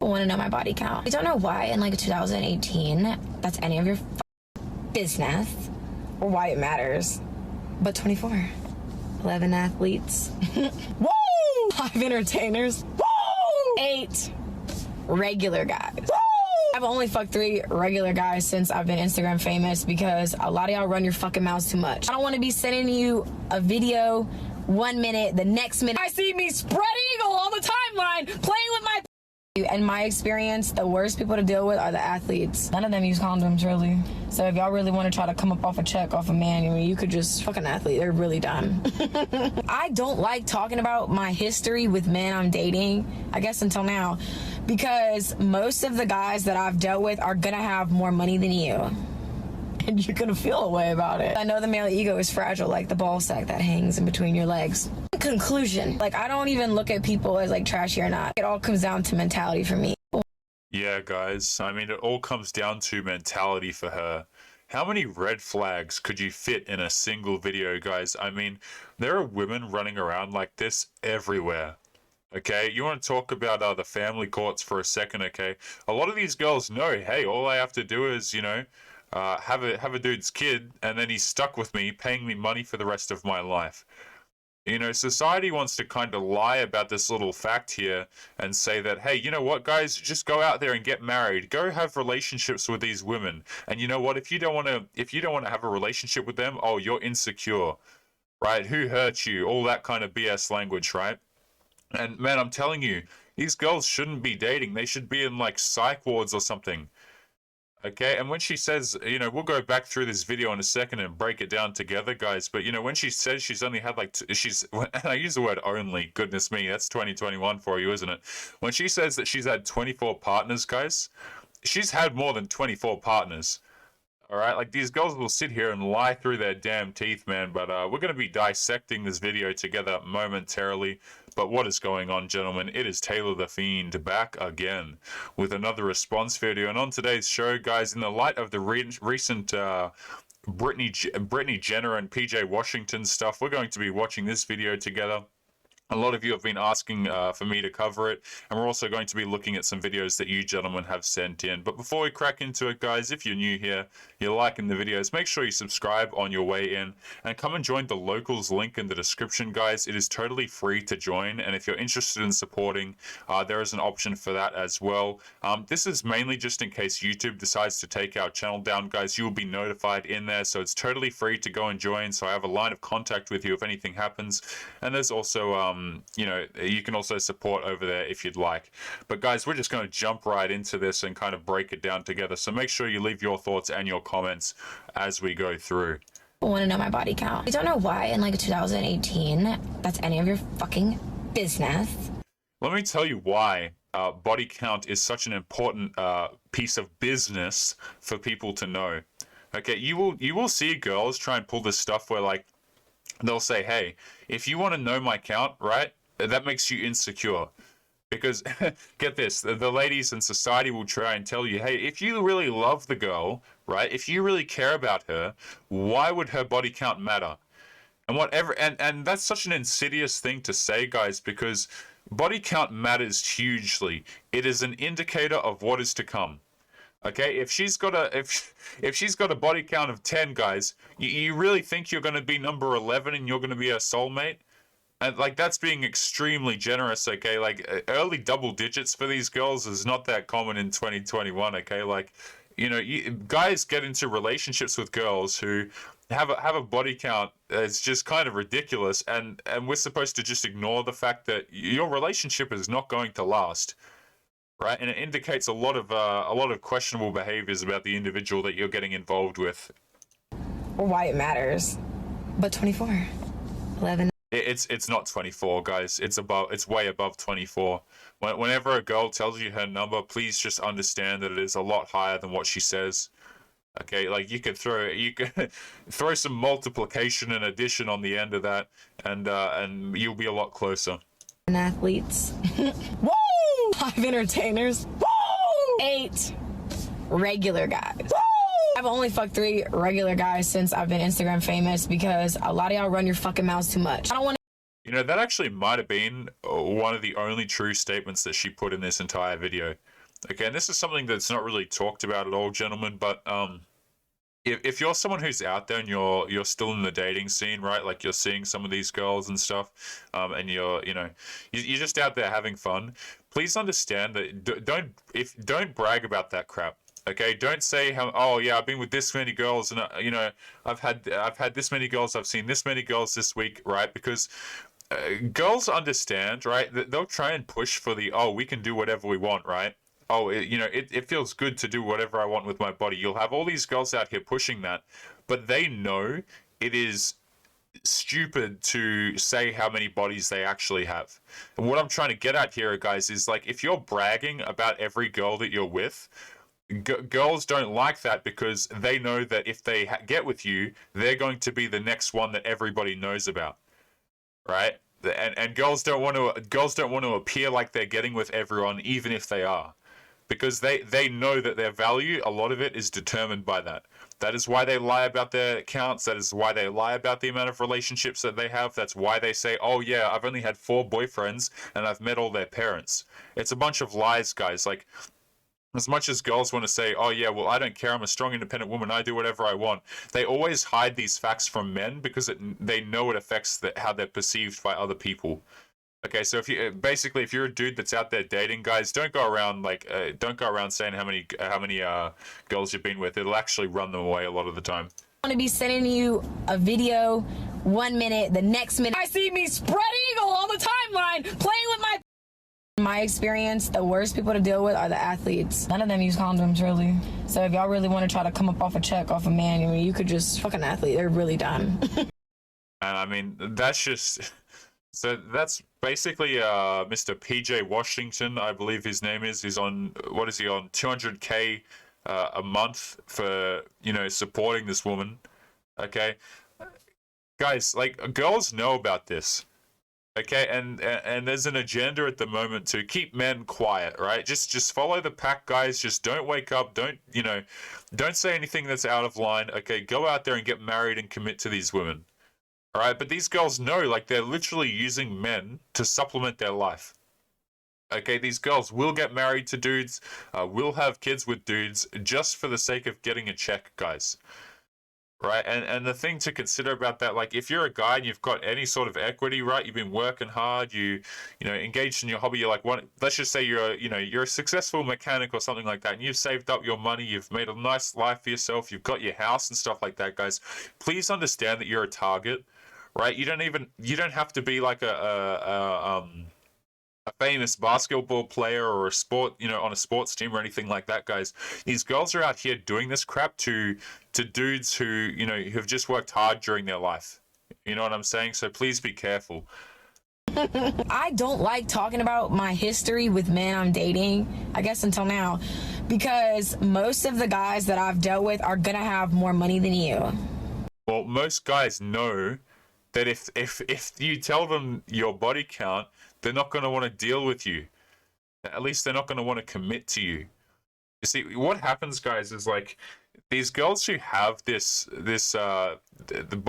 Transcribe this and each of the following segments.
Want to know my body count. I don't know why in like 2018 that's any of your business or why it matters, but 24, 11 athletes, woo, 5 entertainers, woo, 8 regular guys, woo. I've only fucked 3 regular guys since I've been Instagram famous because a lot of y'all run your fucking mouths too much. I don't want to be sending you a video 1 minute, the next minute I see me spread eagle on the timeline playing with my. In my experience, the worst people to deal with are the athletes. None of them use condoms, really. So if y'all really want to try to come up off a check off a man, I mean, you could just fuck an athlete. They're really dumb. I don't like talking about my history with men I'm dating, I guess until now, because most of the guys that I've dealt with are gonna have more money than you. And you're gonna feel a way about it. I know the male ego is fragile, like the ball sack that hangs in between your legs. Conclusion, like I don't even look at people as like trashy or not. It all comes down to mentality for me. Yeah, guys, I mean, it all comes down to mentality for her. How many red flags could you fit in a single video, guys? I mean, there are women running around like this everywhere. Okay, you want to talk about the family courts for a second, okay? A lot of these girls know, hey, all I have to do is, you know, have a dude's kid, and then he's stuck with me, paying me money for the rest of my life. You know, society wants to kind of lie about this little fact here and say that, hey, you know what, guys, just go out there and get married. Go have relationships with these women. And you know what, if you don't want to have a relationship with them, oh, you're insecure, right? Who hurt you? All that kind of BS language, right? And man, I'm telling you, these girls shouldn't be dating. They should be in like psych wards or something. Okay, and when she says, you know, we'll go back through this video in a second and break it down together, guys. But, you know, when she says she's only had like, and I use the word only, goodness me, that's 2021 for you, isn't it? When she says that she's had 24 partners, guys, she's had more than 24 partners. All right, like these girls will sit here and lie through their damn teeth, man. But we're going to be dissecting this video together momentarily. But what is going on, gentlemen? It is Taylor the Fiend back again with another response video. And on today's show, guys, in the light of the recent Brittany Jenner and PJ Washington stuff, we're going to be watching this video together. A lot of you have been asking for me to cover it, and we're also going to be looking at some videos that you gentlemen have sent in. But before we crack into it, guys, if you're new here, you're liking the videos, make sure you subscribe on your way in, and come and join the Locals link in the description, guys. It is totally free to join, and if you're interested in supporting, there is an option for that as well. This is mainly just in case YouTube decides to take our channel down, guys. You will be notified in there, so it's totally free to go and join, so I have a line of contact with you if anything happens. And there's also you know, you can also support over there if you'd like. But guys, we're just going to jump right into this and kind of break it down together. So make sure you leave your thoughts and your comments as we go through. I want to know my body count. I don't know why in like 2018 that's any of your fucking business. Let me tell you why body count is such an important piece of business for people to know. Okay, you will see girls try and pull this stuff where like they'll say, hey, if you want to know my count, right, that makes you insecure. Because, get this, the ladies in society will try and tell you, hey, if you really love the girl, right, if you really care about her, why would her body count matter? And whatever, and that's such an insidious thing to say, guys, because body count matters hugely. It is an indicator of what is to come. Okay, if she's got a body count of 10, guys, you really think you're going to be number 11 and you're going to be her soulmate? And like that's being extremely generous. Okay, like early double digits for these girls is not that common in 2021. Okay, like you know, guys get into relationships with girls who have a body count that's just kind of ridiculous, and we're supposed to just ignore the fact that your relationship is not going to last. Right, and it indicates a lot of questionable behaviors about the individual that you're getting involved with. Or why it matters, but 24, 11. It's not 24, guys. It's way above 24. Whenever a girl tells you her number, please just understand that it is a lot higher than what she says. Okay, like you could throw some multiplication and addition on the end of that, and you'll be a lot closer. And athletes. Woo! 5 entertainers, woo! 8 regular guys, woo! I've only fucked 3 regular guys since I've been Instagram famous because a lot of y'all run your fucking mouths too much. I don't want You know, that actually might have been one of the only true statements that she put in this entire video. Okay, and this is something that's not really talked about at all, gentlemen, but if you're someone who's out there and you're still in the dating scene, right? Like you're seeing some of these girls and stuff, and you're just out there having fun. Please understand that don't brag about that crap. Okay, don't say how, oh yeah, I've been with this many girls and I've had this many girls, I've seen this many girls this week, right? Because girls understand, right? They'll try and push for the, oh, we can do whatever we want, right? Oh, it feels good to do whatever I want with my body. You'll have all these girls out here pushing that, but they know it is stupid to say how many bodies they actually have. And what I'm trying to get at here, guys, is like if you're bragging about every girl that you're with, girls don't like that because they know that if they get with you, they're going to be the next one that everybody knows about, right? And girls don't want to appear like they're getting with everyone, even if they are, because they know that their value, a lot of it is determined by that. That is why they lie about their accounts. That is why they lie about the amount of relationships that they have. That's why they say, oh yeah, I've only had 4 boyfriends and I've met all their parents. It's a bunch of lies, guys. Like, as much as girls want to say, oh yeah, well, I don't care, I'm a strong independent woman, I do whatever I want, they always hide these facts from men because they know it affects how they're perceived by other people. Okay, so if you're a dude that's out there dating, guys, don't go around saying how many girls you've been with. It'll actually run them away a lot of the time. I'm gonna be sending you a video 1 minute, the next minute I see me spread eagle on the timeline playing with my. In my experience, the worst people to deal with are the athletes. None of them use condoms, really. So if y'all really want to try to come up off a check off a man, I mean, you could just fuck an athlete. They're really done. And I mean, that's just. So that's basically Mr. PJ Washington, I believe his name is. He's on, what is he on, 200K a month for, supporting this woman. Okay? Guys, like, girls know about this. Okay, and there's an agenda at the moment to keep men quiet, right? Just follow the pack, guys. Just don't wake up. Don't say anything that's out of line. Okay, go out there and get married and commit to these women. All right, but these girls know, like, they're literally using men to supplement their life. Okay, these girls will get married to dudes, will have kids with dudes just for the sake of getting a check, guys. Right, and the thing to consider about that, like, if you're a guy and you've got any sort of equity, right, you've been working hard, engaged in your hobby, you're like, let's just say you're a successful mechanic or something like that, and you've saved up your money, you've made a nice life for yourself, you've got your house and stuff like that, guys. Please understand that you're a target, right? You don't have to be like a famous basketball player or a sport, on a sports team or anything like that, guys. These girls are out here doing this crap to dudes who, have just worked hard during their life. You know what I'm saying? So please be careful. I don't like talking about my history with men I'm dating, I guess until now, because most of the guys that I've dealt with are gonna have more money than you. Well, most guys know that if you tell them your body count, they're not going to want to deal with you. At least they're not going to want to commit to you. You see, what happens, guys, is like these girls who have the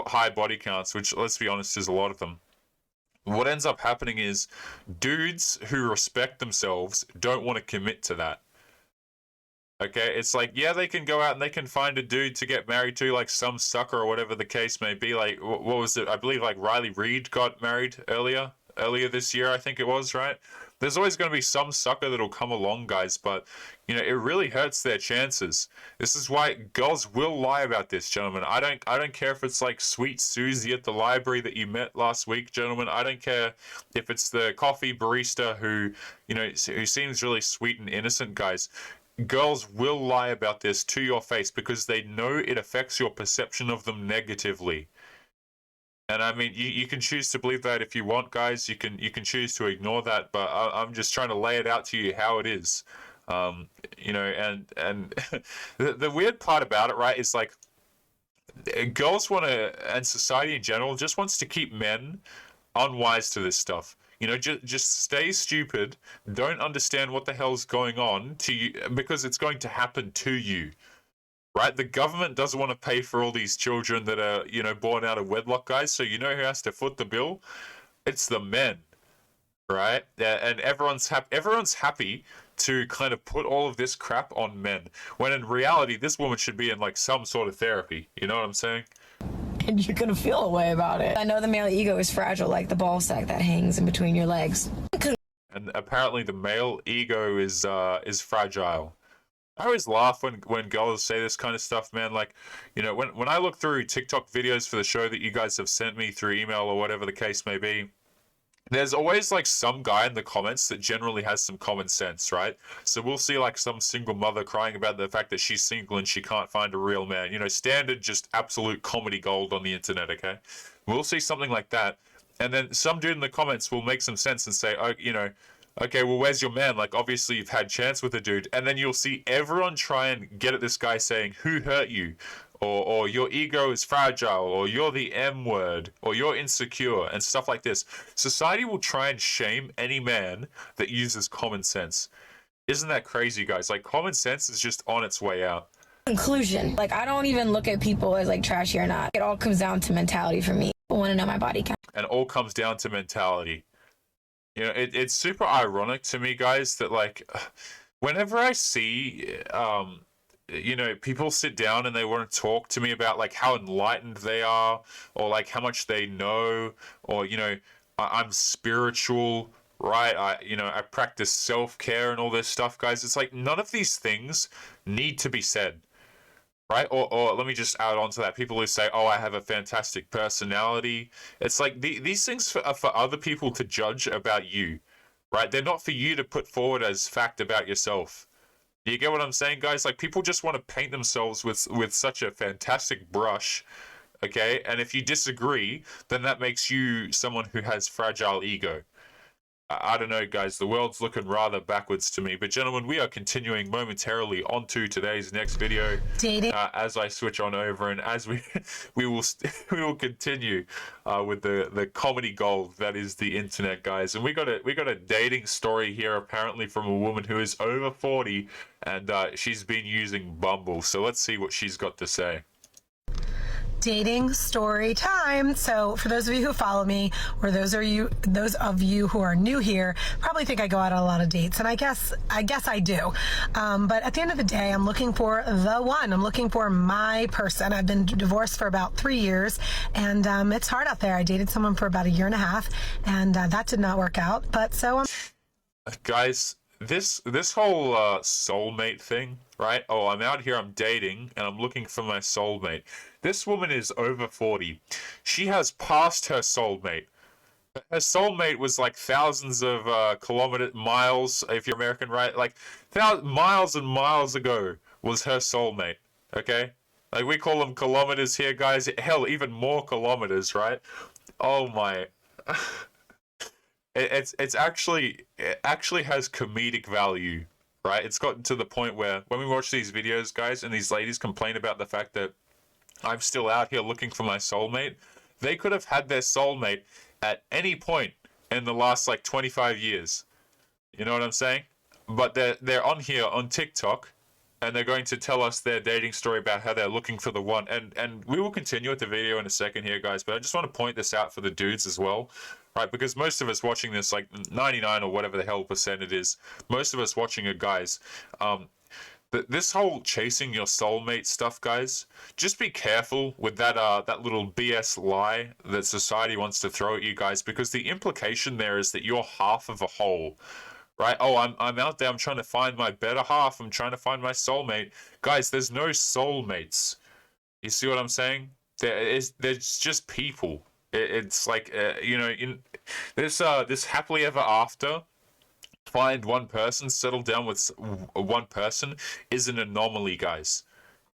high body counts, which, let's be honest, is a lot of them. What ends up happening is dudes who respect themselves don't want to commit to that. Okay, it's like, yeah, they can go out and they can find a dude to get married to, like some sucker or whatever the case may be. Like, what was it? I believe like Riley Reid got married earlier this year, I think it was, right? There's always going to be some sucker that'll come along, guys, but, it really hurts their chances. This is why girls will lie about this, gentlemen. I don't care if it's like Sweet Susie at the library that you met last week, gentlemen. I don't care if it's the coffee barista who seems really sweet and innocent, guys. Girls will lie about this to your face because they know it affects your perception of them negatively. And I mean, you can choose to believe that if you want, guys. You can choose to ignore that, but I'm just trying to lay it out to you how it is. And the weird part about it, right, is like girls want to, and society in general just wants to keep men unwise to this stuff. Just stay stupid. Don't understand what the hell's going on to you because it's going to happen to you. Right? The government doesn't want to pay for all these children that are, born out of wedlock, guys. So who has to foot the bill? It's the men, right? And everyone's happy to kind of put all of this crap on men, when in reality, this woman should be in like some sort of therapy. You know what I'm saying? And you're gonna feel a way about it. I know the male ego is fragile, like the ball sack that hangs in between your legs. And apparently, the male ego is fragile. I always laugh when girls say this kind of stuff, man. Like, you know, when I look through TikTok videos for the show that you guys have sent me through email or whatever the case may be, there's always like some guy in the comments that generally has some common sense, right? So we'll see like some single mother crying about the fact that she's single and she can't find a real man. You know, standard, just absolute comedy gold on the internet, okay? We'll see something like that. And then some dude in the comments will make some sense and say, oh, you know, okay, well, where's your man? Like, obviously you've had chance with a dude. And then you'll see everyone try and get at this guy saying, who hurt you? Or your ego is fragile, or you're the M word, or you're insecure, and stuff like this. Society will try and shame any man that uses common sense. Isn't that crazy, guys? Like, common sense is just on its way out. Conclusion. Like, I don't even look at people as like trashy or not. It all comes down to mentality for me. I want to know my body count. And all comes down to mentality. You know, it's super ironic to me, guys, that like, whenever I see, you know, people sit down and they want to talk to me about like how enlightened they are, or like how much they know, or, you know, I'm spiritual, right? I practice self-care and all this stuff, guys. It's like none of these things need to be said, right? Or let me just add on to that. People who say, oh, I have a fantastic personality. It's like these things are for other people to judge about you, right? They're not for you to put forward as fact about yourself. You get what I'm saying, guys? Like, people just want to paint themselves with such a fantastic brush, okay? And if you disagree, then that makes you someone who has fragile ego. I don't know, guys. The world's looking rather backwards to me. But, gentlemen, we are continuing momentarily onto today's next video. Dating. As I switch on over, and as we will continue with the comedy gold that is the internet, guys. And we got a dating story here, apparently from a woman who is over 40, and she's been using Bumble. So let's see what she's got to say. Dating story time. So for those of you who follow me, or those of you who are new here, probably think I go out on a lot of dates, and I guess I do. But at the end of the day, I'm looking for the one. I'm looking for my person. I've been divorced for about 3 years, and it's hard out there. I dated someone for about 1.5 years, and that did not work out. But so guys, this whole soulmate thing, right? Oh, I'm out here, I'm dating, and I'm looking for my soulmate. This woman is over 40. She has passed her soulmate. Her soulmate was like thousands of miles, if you're American, right? Like miles and miles ago was her soulmate, okay? Like, we call them kilometers here, guys. Hell, even more kilometers, right? Oh my... It actually has comedic value, right? It's gotten to the point where when we watch these videos, guys, and these ladies complain about the fact that I'm still out here looking for my soulmate, they could have had their soulmate at any point in the last like 25 years. You know what I'm saying? But they're on here on TikTok, and they're going to tell us their dating story about how they're looking for the one. And we will continue with the video in a second here, guys, but I just want to point this out for the dudes as well, right? Because most of us watching this, like 99 or whatever the hell percent it is, most of us watching it, guys, this whole chasing your soulmate stuff, guys, just be careful with that little BS lie that society wants to throw at you, guys, because the implication there is that you're half of a whole, right? Oh, I'm out there, I'm trying to find my better half, I'm trying to find my soulmate. Guys, there's no soulmates. You see what I'm saying? There's just people. It's like, you know, in this happily ever after, find one person, settle down with one person, is an anomaly, guys.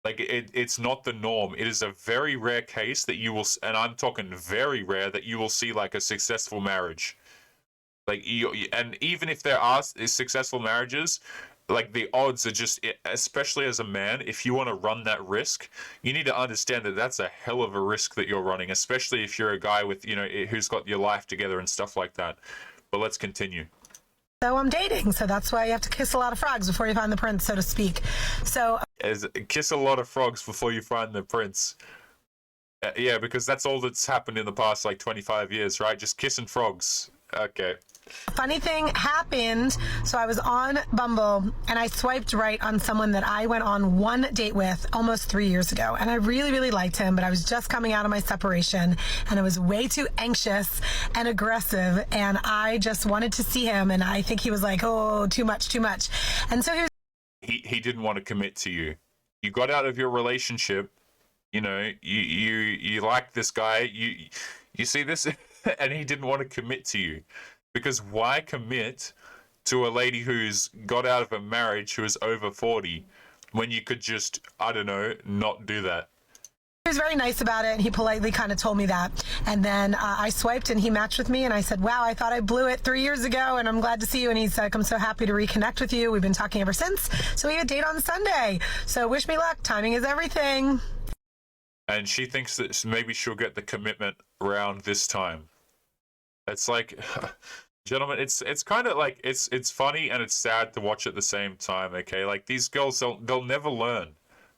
Like, it's not the norm. It is a very rare case that you will, and I'm talking very rare, that you will see like a successful marriage. Like, and even if there are successful marriages, like, the odds are just, especially as a man, if you want to run that risk, you need to understand that that's a hell of a risk that you're running, especially if you're a guy with, you know, who's got your life together and stuff like that. But let's continue. So I'm dating, so that's why you have to kiss a lot of frogs before you find the prince, so to speak. So Kiss a lot of frogs before you find the prince. Yeah, because that's all that's happened in the past like 25 years, right? Just kissing frogs. Okay. Funny thing happened. So I was on Bumble and I swiped right on someone that I went on one date with almost 3 years ago. And I really, really liked him, but I was just coming out of my separation and I was way too anxious and aggressive. And I just wanted to see him. And I think he was like, oh, too much, too much. And so He didn't want to commit to you. You got out of your relationship. You know, you like this guy. You see this, and he didn't want to commit to you. Because why commit to a lady who's got out of a marriage who is over 40 when you could just, I don't know, not do that? he was very nice about it, and he politely kind of told me that. And then I swiped, and he matched with me, and I said, wow, I thought I blew it 3 years ago, and I'm glad to see you. And he's like, I'm so happy to reconnect with you. We've been talking ever since. So we have a date on Sunday. So wish me luck. Timing is everything. And she thinks that maybe she'll get the commitment around this time. It's like, gentlemen, it's kind of like, it's funny and it's sad to watch at the same time, okay? Like, these girls, they'll never learn.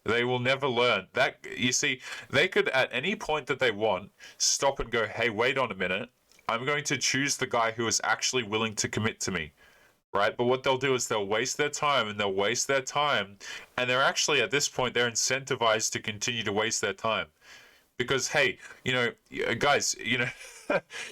They will never learn. That, you see, they could at any point that they want stop and go, hey, wait on a minute. I'm going to choose the guy who is actually willing to commit to me, right? But what they'll do is they'll waste their time and they'll waste their time. And they're actually, at this point, they're incentivized to continue to waste their time. Because, hey, you know, guys, you know,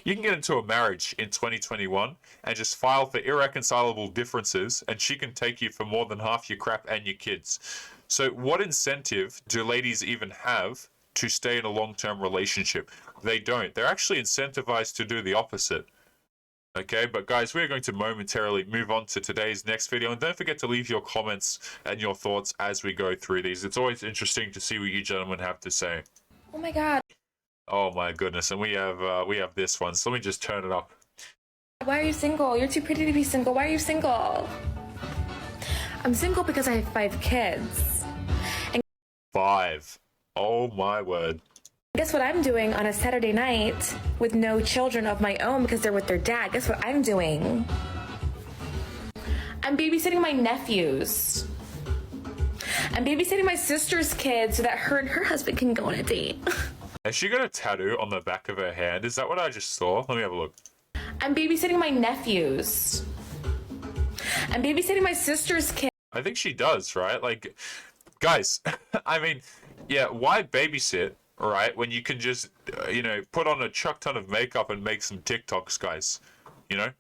you can get into a marriage in 2021 and just file for irreconcilable differences, and she can take you for more than half your crap and your kids. So what incentive do ladies even have to stay in a long-term relationship? They don't. They're actually incentivized to do the opposite. Okay, but guys, we're going to momentarily move on to today's next video, and don't forget to leave your comments and your thoughts as we go through these. It's always interesting to see what you gentlemen have to say. Oh my god. Oh my goodness, and we have this one, so let me just turn it up. Why are you single? You're too pretty to be single. Why are you single? I'm single because I have 5 kids. 5. Oh my word. Guess what I'm doing on a Saturday night with no children of my own because they're with their dad? Guess what I'm doing? I'm babysitting my nephews. I'm babysitting my sister's kids so that her and her husband can go on a date. Has she got a tattoo on the back of her hand? Is that what I just saw? Let me have a look. I'm babysitting my nephews. I'm babysitting my sister's kids. I think she does, right? Like, guys, I mean, yeah, why babysit, right, when you can just, you know, put on a chuck ton of makeup and make some TikToks, guys, you know?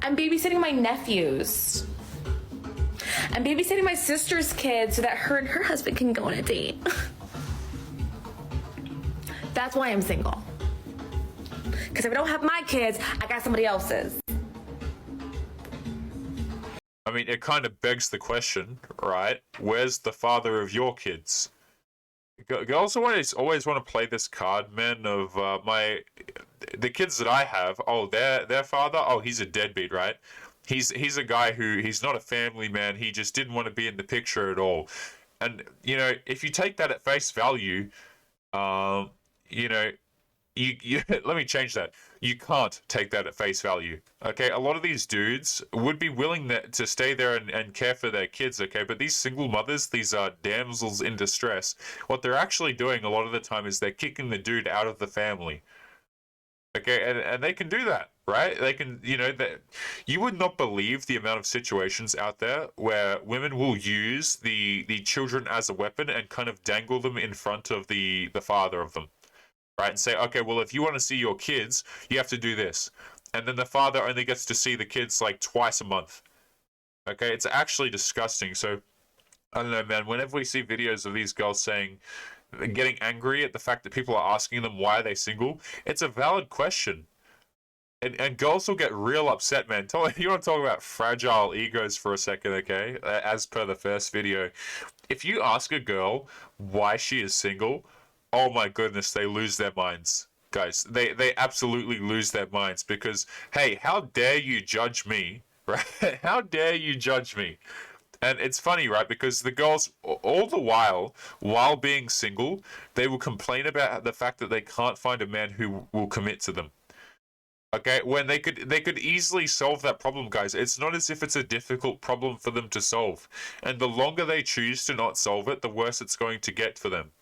I'm babysitting my nephews. I'm babysitting my sister's kids so that her and her husband can go on a date. That's why I'm single. Because if I don't have my kids, I got somebody else's. I mean, it kind of begs the question, right? Where's the father of your kids? Girls always want to play this card, man, of the kids that I have. Oh, their father. Oh, he's a deadbeat, right? He's a guy who, he's not a family man. He just didn't want to be in the picture at all. And you know, if you take that at face value, you know, you let me change that. You can't take that at face value. Okay, a lot of these dudes would be willing to stay there and care for their kids. Okay, but these single mothers, these damsels in distress, what they're actually doing a lot of the time is they're kicking the dude out of the family. Okay, and they can do that, right? They can, you know, you would not believe the amount of situations out there where women will use the children as a weapon and kind of dangle them in front of the father of them. Right, and say, okay, well, if you want to see your kids, you have to do this. And then the father only gets to see the kids like twice a month. Okay, it's actually disgusting. So, I don't know, man, whenever we see videos of these girls saying, getting angry at the fact that people are asking them why are they single, it's a valid question. And girls will get real upset, man. You want to talk about fragile egos for a second, okay? As per the first video. If you ask a girl why she is single, oh my goodness, they lose their minds. Guys, they absolutely lose their minds because, hey, how dare you judge me, right? How dare you judge me? And it's funny, right? Because the girls, all the while being single, they will complain about the fact that they can't find a man who will commit to them. Okay, when they could easily solve that problem, guys. It's not as if it's a difficult problem for them to solve. And the longer they choose to not solve it, the worse it's going to get for them.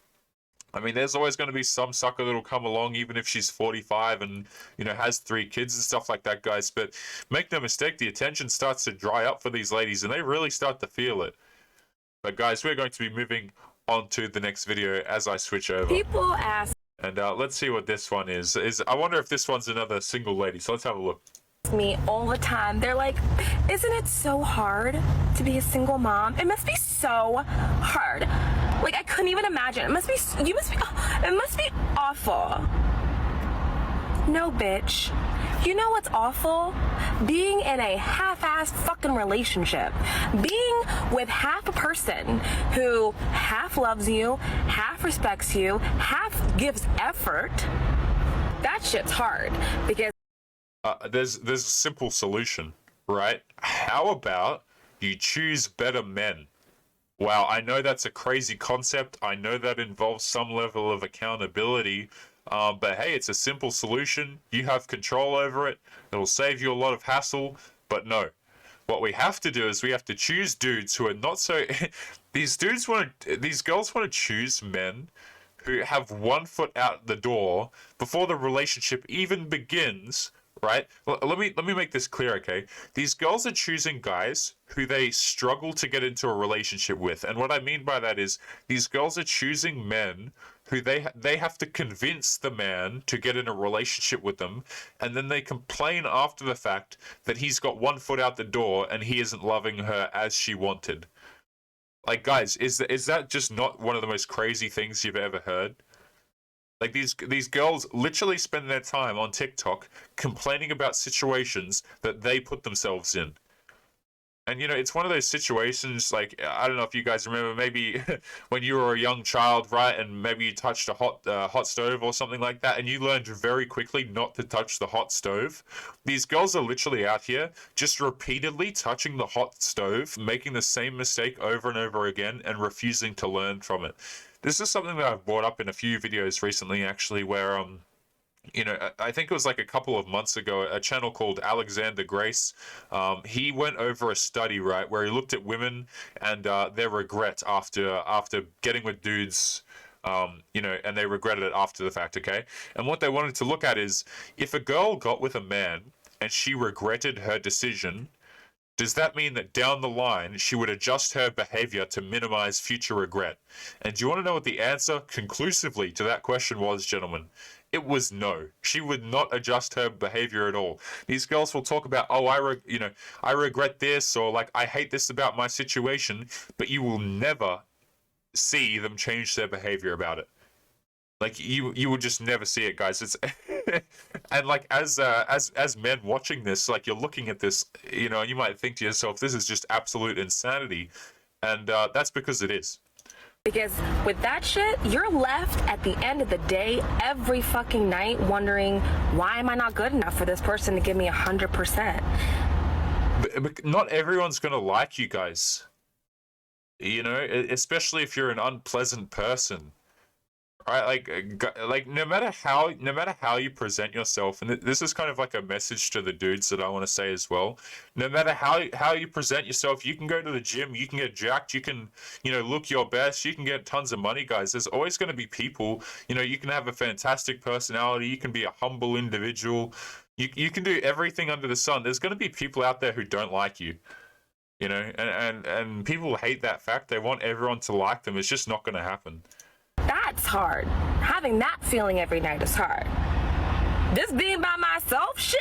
I mean, there's always going to be some sucker that'll come along, even if she's 45 and, you know, has 3 kids and stuff like that, guys. But make no mistake, the attention starts to dry up for these ladies, and they really start to feel it. But guys, we're going to be moving on to the next video as I switch over. People ask And let's see what this one is. I wonder if this one's another single lady. So let's have a look. me all the time. They're like, isn't it so hard to be a single mom? It must be so hard. Like, I couldn't even imagine. It must be awful. No, bitch. You know what's awful? Being in a half-assed fucking relationship. Being with half a person who half loves you, half respects you, half gives effort. That shit's hard because there's a simple solution, right? How about you choose better men? Wow, I know that's a crazy concept. I know that involves some level of accountability. But hey, it's a simple solution. You have control over it. It'll save you a lot of hassle. But no, what we have to do is we have to choose dudes who are not so. These girls want to choose men who have one foot out the door before the relationship even begins. Right? Let me make this clear, okay? These girls are choosing guys who they struggle to get into a relationship with. And what I mean by that is these girls are choosing men who they have to convince the man to get in a relationship with them, and then they complain after the fact that he's got one foot out the door and he isn't loving her as she wanted. Like, guys, is that just not one of the most crazy things you've ever heard? Like, these girls literally spend their time on TikTok complaining about situations that they put themselves in. And, you know, it's one of those situations, like, I don't know if you guys remember, maybe when you were a young child, right, and maybe you touched a hot stove or something like that, and you learned very quickly not to touch the hot stove. These girls are literally out here just repeatedly touching the hot stove, making the same mistake over and over again, and refusing to learn from it. This is something that I've brought up in a few videos recently, actually, where, you know, I think it was like a couple of months ago, a channel called Alexander Grace, he went over a study, right, where he looked at women and their regret after getting with dudes, you know, and they regretted it after the fact, okay? And what they wanted to look at is, if a girl got with a man and she regretted her decision, does that mean that down the line she would adjust her behavior to minimize future regret? And do you want to know what the answer conclusively to that question was, gentlemen? It was no. She would not adjust her behavior at all. These girls will talk about, oh, I regret this, or like, I hate this about my situation, but you will never see them change their behavior about it. Like, you will just never see it, guys. It's and like, as men watching this, like, you're looking at this, you know, and you might think to yourself, this is just absolute insanity, and that's because it is. Because with that shit, you're left at the end of the day every fucking night wondering, why am I not good enough for this person to give me 100%? But not everyone's gonna like you guys. You know, especially if you're an unpleasant person. Right, like no matter how you present yourself, and this is kind of like a message to the dudes that I want to say as well. No matter how you present yourself, you can go to the gym, you can get jacked, you can, you know, look your best, you can get tons of money, guys. There's always going to be people, you know, you can have a fantastic personality, you can be a humble individual, you can do everything under the sun. There's going to be people out there who don't like you, you know, and people hate that fact. They want everyone to like them. It's just not going to happen. That's hard. Having that feeling every night is hard. This being by myself, shit.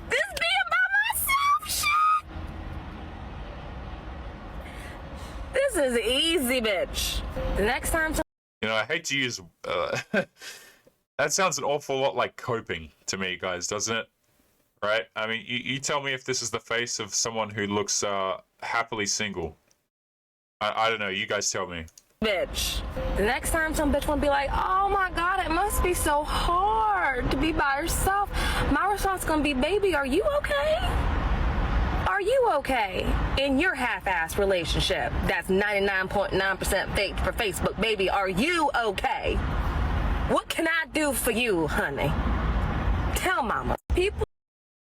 This being by myself, shit. This is easy, bitch. The next time. You know, I hate to use. That sounds an awful lot like coping to me, guys, doesn't it? Right? I mean, you tell me if this is the face of someone who looks happily single. I don't know. You guys tell me. Bitch. The next time some bitch won't be like, oh my God, it must be so hard to be by yourself. My response gonna be, baby, are you okay? Are you okay in your half-ass relationship that's 99.9% fake for Facebook? Baby, are you okay? What can I do for you, honey? Tell mama. People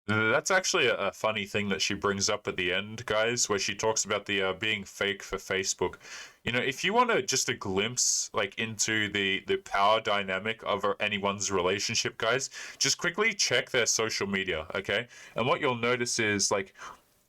That's actually a funny thing that she brings up at the end, guys, where she talks about the being fake for Facebook. You know, if you want to just a glimpse like into the power dynamic of anyone's relationship, guys, just quickly check their social media, okay? And what you'll notice is like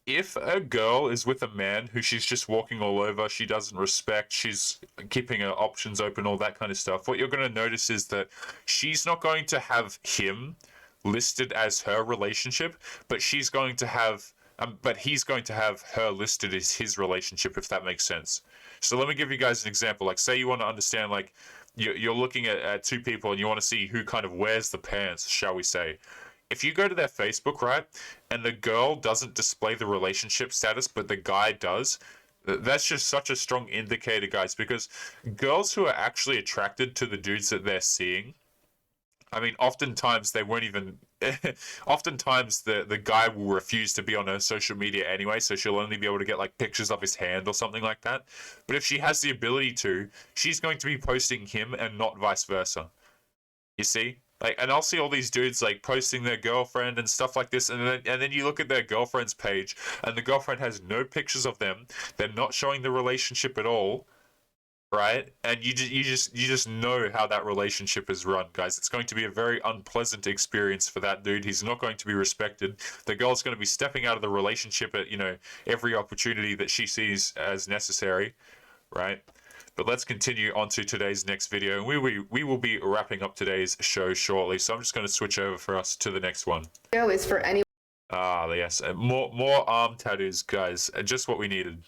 if a girl is with a man who she's just walking all over, she doesn't respect, she's keeping her options open, all that kind of stuff, what you're going to notice is that she's not going to have him listed as her relationship, but she's going to have, but he's going to have her listed as his relationship, if that makes sense. So let me give you guys an example. Like, say you want to understand, like, you're looking at two people and you want to see who kind of wears the pants, shall we say. If you go to their Facebook, right, and the girl doesn't display the relationship status, but the guy does, that's just such a strong indicator, guys, because girls who are actually attracted to the dudes that they're seeing, I mean, oftentimes they won't even. Oftentimes, the guy will refuse to be on her social media anyway, so she'll only be able to get like pictures of his hand or something like that. But if she has the ability to, she's going to be posting him and not vice versa. You see? Like, and I'll see all these dudes like posting their girlfriend and stuff like this, and then you look at their girlfriend's page, and the girlfriend has no pictures of them. They're not showing the relationship at all. Right, and you just know how that relationship is run, guys. It's going to be a very unpleasant experience for that dude. He's not going to be respected. The girl's going to be stepping out of the relationship at, you know, every opportunity that she sees as necessary, right? But let's continue on to today's next video, and we will be wrapping up today's show shortly. So I'm just going to switch over for us to the next one. Video is for any. Ah, yes, more arm tattoos, guys. Just what we needed.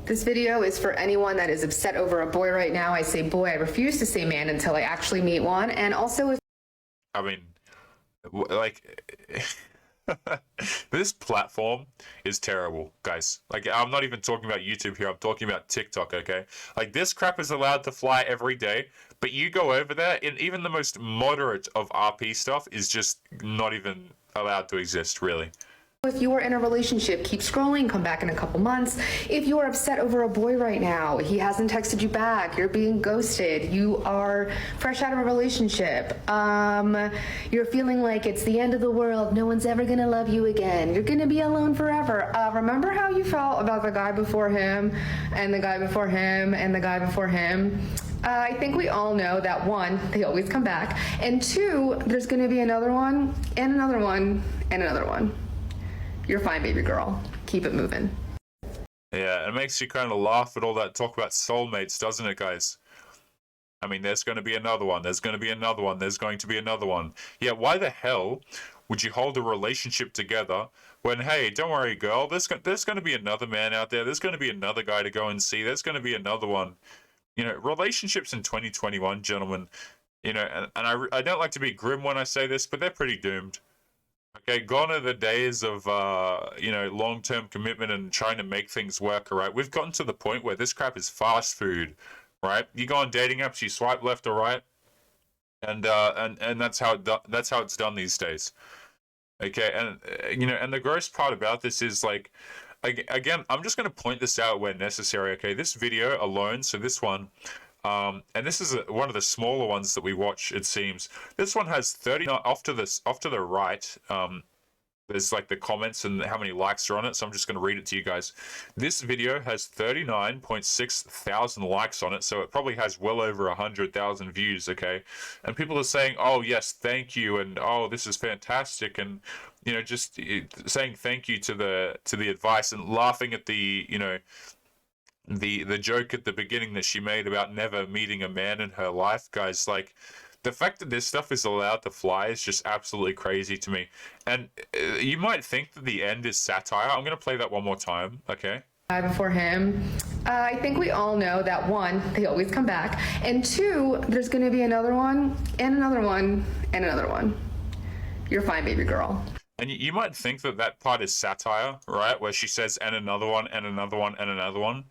This video is for anyone that is upset over a boy right now. I say boy, I refuse to say man until I actually meet one. And also if I mean, like, this platform is terrible, guys. Like, I'm not even talking about YouTube here. I'm talking about TikTok, okay? Like, this crap is allowed to fly every day, but you go over there, and even the most moderate of RP stuff is just not even allowed to exist, really. If you are in a relationship, keep scrolling, come back in a couple months. If you are upset over a boy right now, he hasn't texted you back, you're being ghosted, you are fresh out of a relationship, you're feeling like it's the end of the world, no one's ever gonna love you again, you're gonna be alone forever. Remember how you felt about the guy before him, and the guy before him, and the guy before him? I think we all know that one, they always come back, and two, there's gonna be another one, and another one, and another one. You're fine, baby girl. Keep it moving. Yeah, it makes you kind of laugh at all that talk about soulmates, doesn't it, guys? I mean, there's going to be another one. There's going to be another one. There's going to be another one. Yeah, why the hell would you hold a relationship together when, hey, don't worry, girl, there's going to be another man out there. There's going to be another guy to go and see. There's going to be another one. You know, relationships in 2021, gentlemen, you know, and I don't like to be grim when I say this, but they're pretty doomed. Okay, gone are the days of, you know, long-term commitment and trying to make things work, all right? We've gotten to the point where this crap is fast food, right? You go on dating apps, you swipe left or right, and that's how it's done these days. Okay, and, you know, and the gross part about this is, like, again, I'm just going to point this out where necessary, okay? This video alone, so this one, and this is one of the smaller ones that we watch, it seems. This one has 30 off to the right. There's like the comments and how many likes are on it, so I'm just going to read it to you guys. This video has 39.6 thousand likes on it, so it probably has well over 100,000 views, okay? And people are saying, oh yes, thank you, and oh, this is fantastic, and you know, just saying thank you to the advice and laughing at the, you know, the joke at the beginning that she made about never meeting a man in her life, guys. Like, the fact that this stuff is allowed to fly is just absolutely crazy to me. And you might think that the end is satire. I'm going to play that one more time, okay? Before him, I think we all know that one, they always come back, and two, there's going to be another one, and another one, and another one. You're fine, baby girl. And you might think that that part is satire, right? Where she says, and another one, and another one, and another one.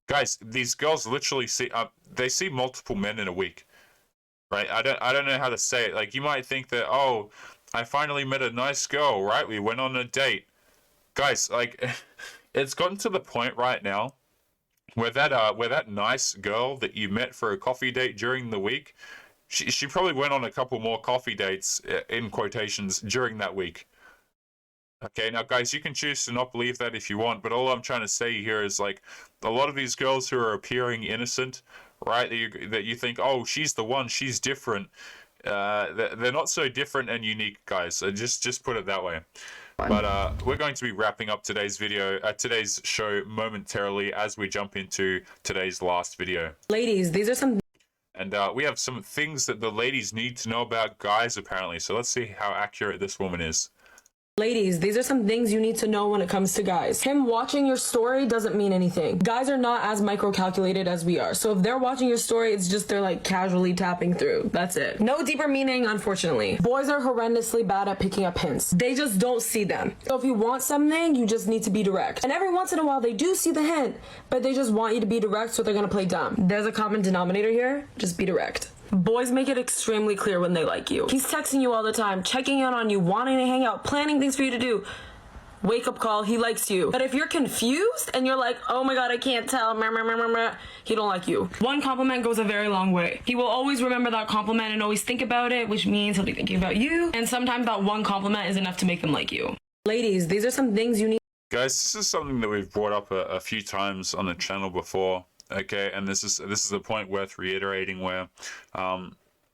Guys, these girls literally see they see multiple men in a week, right? I don't know how to say it. Like, you might think that, oh, I finally met a nice girl, right? We went on a date. Guys, like, it's gotten to the point right now where that nice girl that you met for a coffee date during the week, she probably went on a couple more coffee dates, in quotations, during that week. Okay, now guys, you can choose to not believe that if you want, but all I'm trying to say here is like a lot of these girls who are appearing innocent, right? That you think, oh, she's the one, she's different. They're not so different and unique, guys. So just put it that way. But we're going to be wrapping up today's today's show momentarily as we jump into today's last video. Ladies, these are some And we have some things that the ladies need to know about guys, apparently. So let's see how accurate this woman is. Ladies, these are some things you need to know when it comes to guys. Him watching your story doesn't mean anything. Guys are not as micro-calculated as we are. So if they're watching your story, it's just they're like casually tapping through. That's it. No deeper meaning, unfortunately. Boys are horrendously bad at picking up hints. They just don't see them. So if you want something, you just need to be direct. And every once in a while, they do see the hint, but they just want you to be direct, so they're gonna play dumb. There's a common denominator here. Just be direct. Boys make it extremely clear when they like you. He's texting you all the time, checking in on you, wanting to hang out, planning things for you to do. Wake up call, he likes you. But if you're confused and you're like, oh my god, I can't tell, he don't like you. One compliment goes a very long way. He will always remember that compliment and always think about it, which means he'll be thinking about you. And sometimes that one compliment is enough to make them like you. Ladies, these are some things you need. Guys, this is something that we've brought up a few times on the channel before. Okay, and this is a point worth reiterating where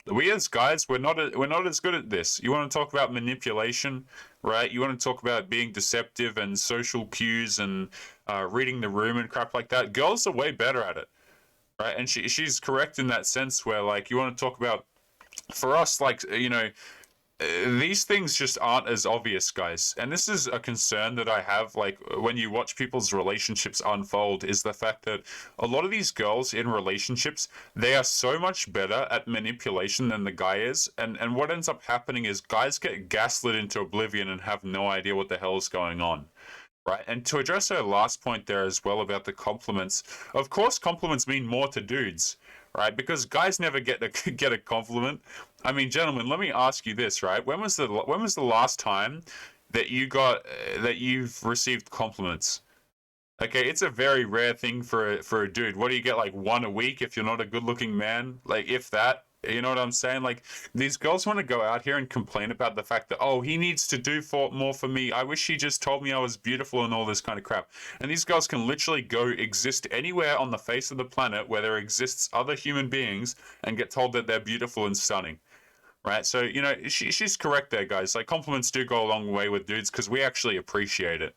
we as guys, we're not as good at this. You want to talk about manipulation, right? You want to talk about being deceptive and social cues and reading the room and crap like that. Girls are way better at it, right? And she's correct in that sense where, like, you want to talk about, for us, like, you know, these things just aren't as obvious, guys. And this is a concern that I have, like, when you watch people's relationships unfold, is the fact that a lot of these girls in relationships, they are so much better at manipulation than the guy is. And what ends up happening is guys get gaslit into oblivion and have no idea what the hell is going on. Right, and to address our last point there as well about the compliments, of course compliments mean more to dudes, right? Because guys never get a compliment. I mean, gentlemen, let me ask you this, right? When was the last time that you've received compliments? Okay, it's a very rare thing for a dude. What do you get, like one a week if you're not a good-looking man? Like, if that. You know what I'm saying? Like, these girls want to go out here and complain about the fact that, oh, he needs to do more for me. I wish he just told me I was beautiful and all this kind of crap. And these girls can literally go exist anywhere on the face of the planet where there exists other human beings and get told that they're beautiful and stunning. Right? So, you know, she's correct there, guys. Like, compliments do go a long way with dudes because we actually appreciate it.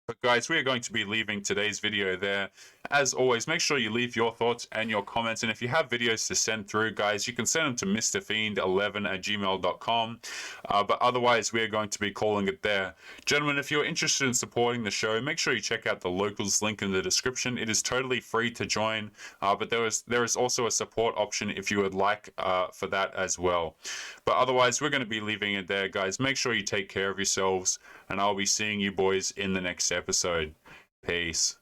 But guys, we are going to be leaving today's video there. As always, make sure you leave your thoughts and your comments. And if you have videos to send through, guys, you can send them to mrfiend11@gmail.com. But otherwise, we are going to be calling it there. Gentlemen, if you're interested in supporting the show, make sure you check out the locals link in the description. It is totally free to join, but there is also a support option if you would like for that as well. But otherwise, we're going to be leaving it there, guys. Make sure you take care of yourselves, and I'll be seeing you boys in the next episode. Peace.